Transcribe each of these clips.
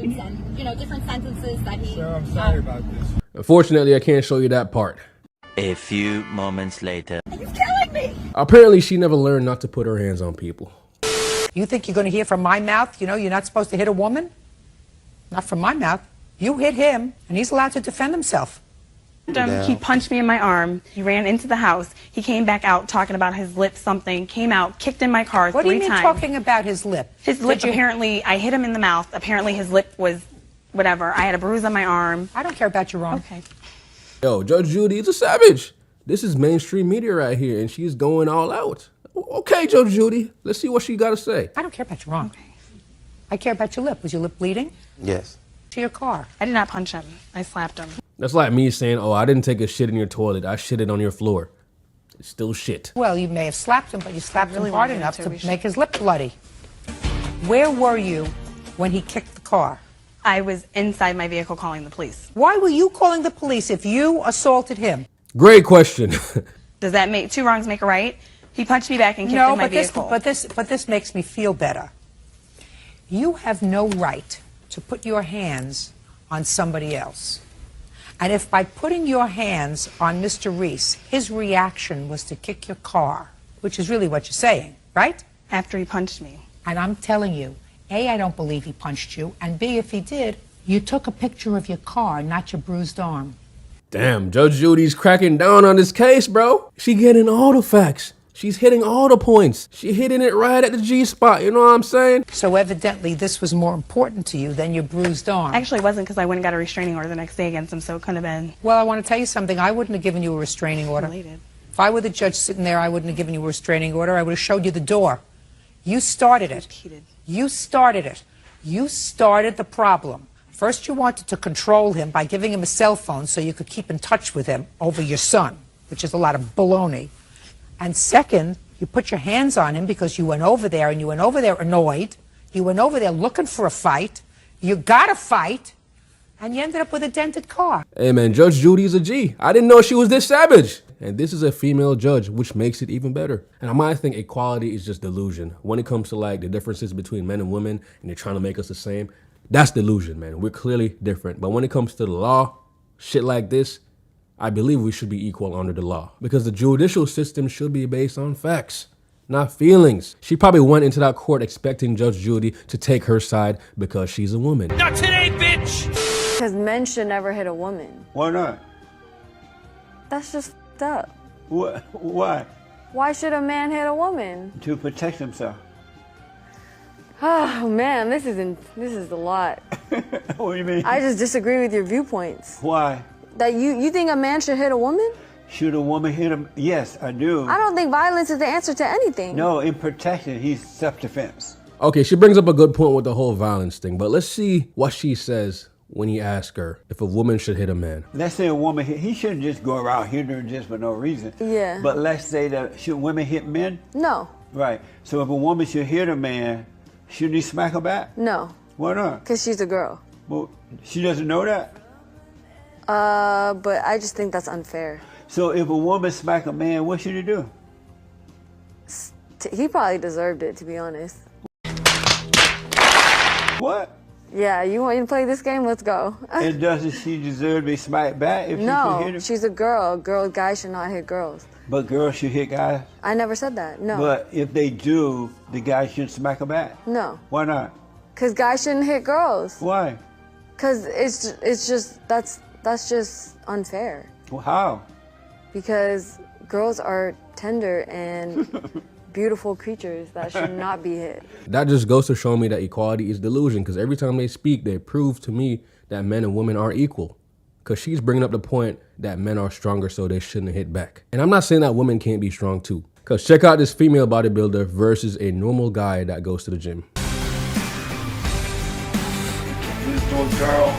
words and, you know, different sentences that he... Sir, I'm sorry about this. Unfortunately, I can't show you that part. A few moments later. He's killing me! Apparently, she never learned not to put her hands on people. You think you're going to hear from my mouth? You know, you're not supposed to hit a woman? Not from my mouth. You hit him, and he's allowed to defend himself. He punched me in my arm. He ran into the house. He came back out talking about his lip something, came out, kicked in my car 3 times. What do you mean talking about his lip? His lip, apparently, I hit him in the mouth. Apparently his lip was whatever. I had a bruise on my arm. I don't care about your arm. Okay. Yo, Judge Judy is a savage. This is mainstream media right here, and she's going all out. Okay, Judge Judy, let's see what she got to say. I don't care about your arm. Okay. I care about your lip. Was your lip bleeding? Yes. To your car. I did not punch him. I slapped him. That's like me saying, oh, I didn't take a shit in your toilet. I shitted on your floor. It's still shit. Well, you may have slapped him, but you slapped him hard enough to make his lip bloody. Where were you when he kicked the car? I was inside my vehicle calling the police. Why were you calling the police if you assaulted him? Great question. Does that make two wrongs make a right? He punched me back and kicked in my vehicle. But this makes me feel better. You have no right to put your hands on somebody else. And if by putting your hands on Mr. Reese, his reaction was to kick your car, which is really what you're saying, right? After he punched me. And I'm telling you, A, I don't believe he punched you, and B, if he did, you took a picture of your car, not your bruised arm. Damn, Judge Judy's cracking down on this case, bro. She getting all the facts. She's hitting all the points. She hitting it right at the G-spot, you know what I'm saying? So evidently this was more important to you than your bruised arm. Actually, it wasn't, because I went and got a restraining order the next day against him, so it couldn't have been. Well, I want to tell you something. I wouldn't have given you a restraining order. Related. If I were the judge sitting there, I wouldn't have given you a restraining order. I would have showed you the door. You started it. Repeated. You started it. You started the problem. First, you wanted to control him by giving him a cell phone so you could keep in touch with him over your son, which is a lot of baloney. And second, you put your hands on him because you went over there, and you went over there annoyed. You went over there looking for a fight. You got a fight, and you ended up with a dented car. Hey, man, Judge Judy's a G. I didn't know she was this savage. And this is a female judge, which makes it even better. And I might think equality is just delusion. When it comes to, like, the differences between men and women, and they're trying to make us the same, that's delusion, man. We're clearly different. But when it comes to the law, shit like this, I believe we should be equal under the law, because the judicial system should be based on facts, not feelings. She probably went into that court expecting Judge Judy to take her side because she's a woman. Not today, bitch! Because men should never hit a woman. Why not? That's just f***ed up. Why? Why should a man hit a woman? To protect himself. Oh man, this is a lot. What do you mean? I just disagree with your viewpoints. Why? That you think a man should hit a woman? Should a woman hit him? Yes, I do. I don't think violence is the answer to anything. No, in protection, he's self-defense. Okay, she brings up a good point with the whole violence thing, but let's see what she says when he asks her if a woman should hit a man. Let's say a woman he shouldn't just go around hitting her just for no reason. Yeah. But let's say that should women hit men? No. Right. So if a woman should hit a man, shouldn't he smack her back? No. Why not? Because she's a girl. Well, she doesn't know that? But I just think that's unfair. So if a woman smack a man, what should he do? He probably deserved it, to be honest. What? Yeah, you want to play this game? Let's go. And doesn't she deserve to be smacked back if she should hit No, him? she's a girl. Guys should not hit girls. But girls should hit guys? I never said that, no. But if they do, the guy should smack her back? No. Why not? Because guys shouldn't hit girls. Why? Because it's just, that's just unfair. Well, how? Because girls are tender and beautiful creatures that should not be hit. That just goes to show me that equality is delusion, because every time they speak, they prove to me that men and women are equal. Because she's bringing up the point that men are stronger, so they shouldn't hit back. And I'm not saying that women can't be strong too. Because check out this female bodybuilder versus a normal guy that goes to the gym. This little girl.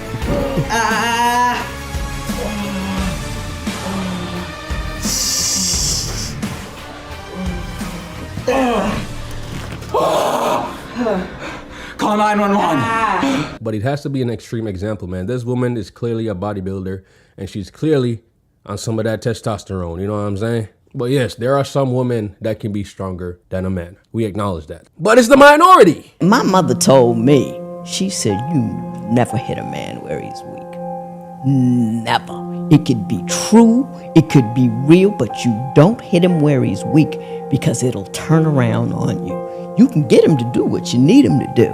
Call 911. But it has to be an extreme example, man. This woman is clearly a bodybuilder, and she's clearly on some of that testosterone, you know what I'm saying? But yes, there are some women that can be stronger than a man. We acknowledge that. But it's the minority. My mother told me, she said, you never hit a man where he's weak. Never. It could be true, it could be real, but you don't hit him where he's weak because it'll turn around on you. You can get him to do what you need him to do,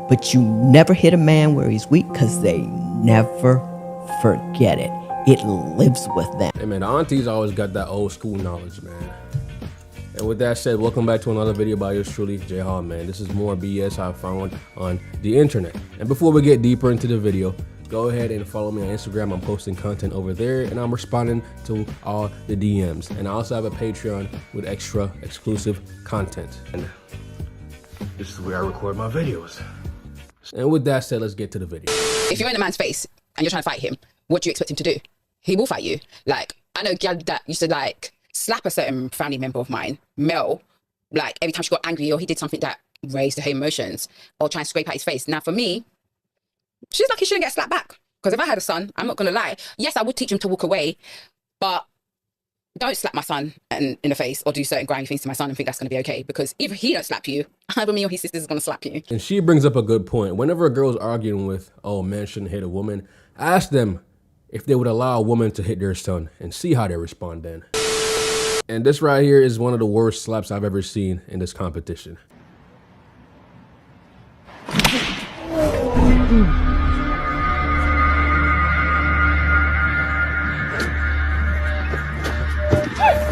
but you never hit a man where he's weak because they never forget it. It lives with them. Hey man, the aunties always got that old school knowledge, man. And with that said, welcome back to another video by yours truly, J Hall, man. This is more BS I found on the internet. And before we get deeper into the video, go ahead and follow me on Instagram. I'm posting content over there and I'm responding to all the DMs. And I also have a Patreon with extra exclusive content. And this is where I record my videos. And with that said, let's get to the video. If you're in a man's face and you're trying to fight him, what do you expect him to do? He will fight you. Like, I know gal that used to like slap a certain family member of mine, Mel, like every time she got angry or he did something that raised her emotions or try and scrape at his face. Now for me, she's lucky she didn't get slapped back. Because if I had a son, I'm not going to lie. Yes, I would teach him to walk away, but don't slap my son in the face or do certain grimy things to my son and think that's going to be okay. Because if he don't slap you, either me or his sisters is going to slap you. And she brings up a good point. Whenever a girl's arguing with, oh, men shouldn't hit a woman, ask them if they would allow a woman to hit their son and see how they respond then. And this right here is one of the worst slaps I've ever seen in this competition.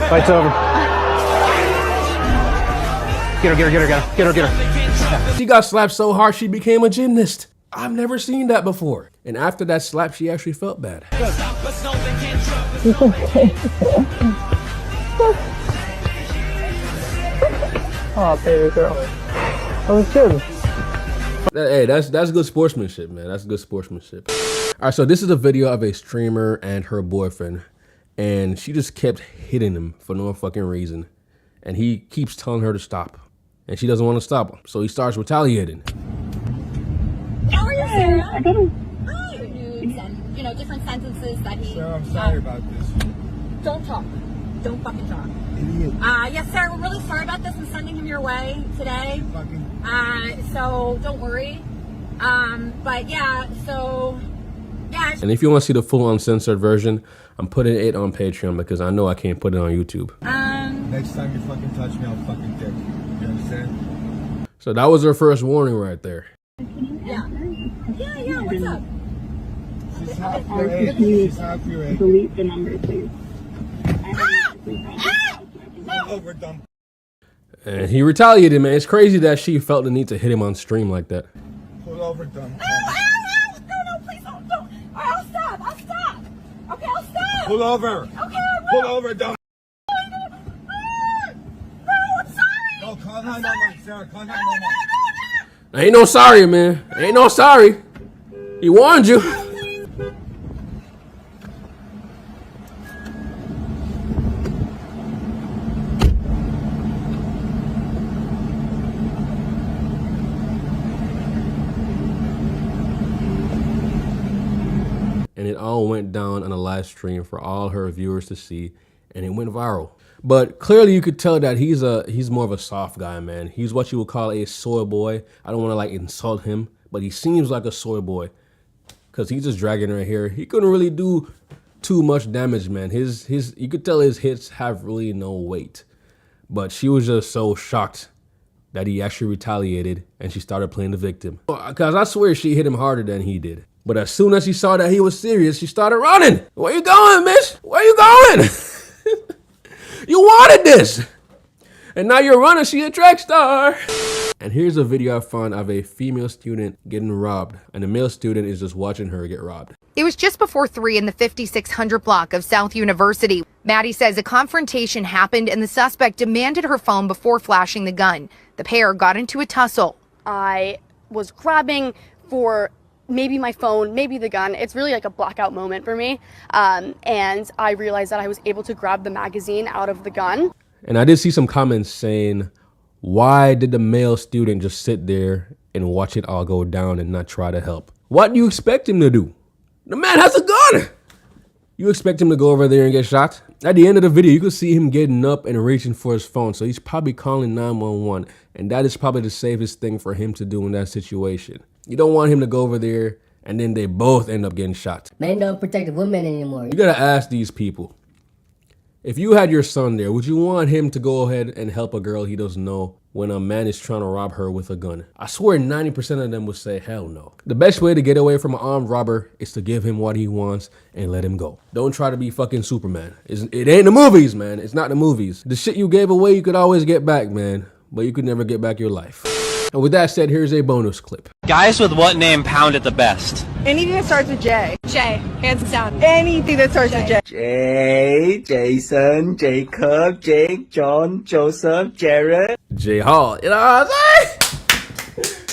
Fight's over. Get her. She got slapped so hard she became a gymnast. I've never seen that before. And after that slap, she actually felt bad. It's okay. Oh, baby girl. I was kidding. Hey, that's good sportsmanship, man. That's good sportsmanship. All right, so this is a video of a streamer and her boyfriend. And she just kept hitting him for no fucking reason. And he keeps telling her to stop. And she doesn't want to stop him. So he starts retaliating. How are you, Sarah? I got him. Nudes and, you know, different sentences that he... Sarah, I'm sorry about this. Don't talk. Don't fucking talk. Idiot. Yes, Sarah, we're really sorry about this and sending him your way today. So don't worry. But yeah, so... Yeah. And if you want to see the full uncensored version, I'm putting it on Patreon because I know I can't put it on YouTube. Next time you fucking touch me, I'll fucking kick. You understand? So that was her first warning right there. Yeah. Yeah, what's up? She's half your age. She's half your age. Delete the number, please. Over, dumb. And he retaliated, man. It's crazy that she felt the need to hit him on stream like that. Pull over, dumb. No, please don't. All right, I'll stop. Okay, I'll stop. Pull over. Okay, I will. Pull over, dumb. No, I'm sorry. No, call 911, Sarah. Call 911. Ain't no sorry, man. Ain't no sorry. He warned you. And it all went down on a live stream for all her viewers to see, and it went viral. But clearly you could tell that he's more of a soft guy, man. He's what you would call a soy boy. I don't want to like insult him, but he seems like a soy boy because he's just dragging her hair. He couldn't really do too much damage, man. You could tell his hits have really no weight. But she was just so shocked that he actually retaliated and she started playing the victim. Because I swear she hit him harder than he did. But as soon as she saw that he was serious, she started running. Where you going, miss? Where you going? You wanted this. And now you're running, she a track star. And here's a video I found of a female student getting robbed. And the male student is just watching her get robbed. It was just before 3 in the 5600 block of South University. Maddie says a confrontation happened and the suspect demanded her phone before flashing the gun. The pair got into a tussle. I was grabbing for maybe my phone, maybe the gun. It's really like a blackout moment for me. And I realized that I was able to grab the magazine out of the gun. And I did see some comments saying, why did the male student just sit there and watch it all go down and not try to help? What do you expect him to do? The man has a gun. You expect him to go over there and get shot? At the end of the video, you could see him getting up and reaching for his phone. So he's probably calling 911. And that is probably the safest thing for him to do in that situation. You don't want him to go over there and then they both end up getting shot. Men don't protect women anymore. You gotta ask these people. If you had your son there, would you want him to go ahead and help a girl he doesn't know when a man is trying to rob her with a gun? I swear 90% of them would say hell no. The best way to get away from an armed robber is to give him what he wants and let him go. Don't try to be fucking Superman. It ain't the movies, man. It's not the movies. The shit you gave away, you could always get back, man. But you could never get back your life. And with that said, here's a bonus clip. Guys with what name pound it the best? Anything that starts with J. J, hands down. Anything that starts with J. Jay, Jason, Jacob, Jake, John, Joseph, Jared. J Hall. You know what I'm saying?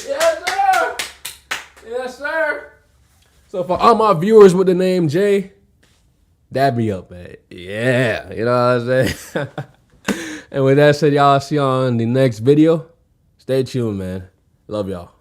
Yes, sir. Yes, sir. So for all my viewers with the name J, dab me up, man. Yeah. You know what I'm saying? And with that said, y'all, I'll see y'all in the next video. Stay tuned, man. Love y'all.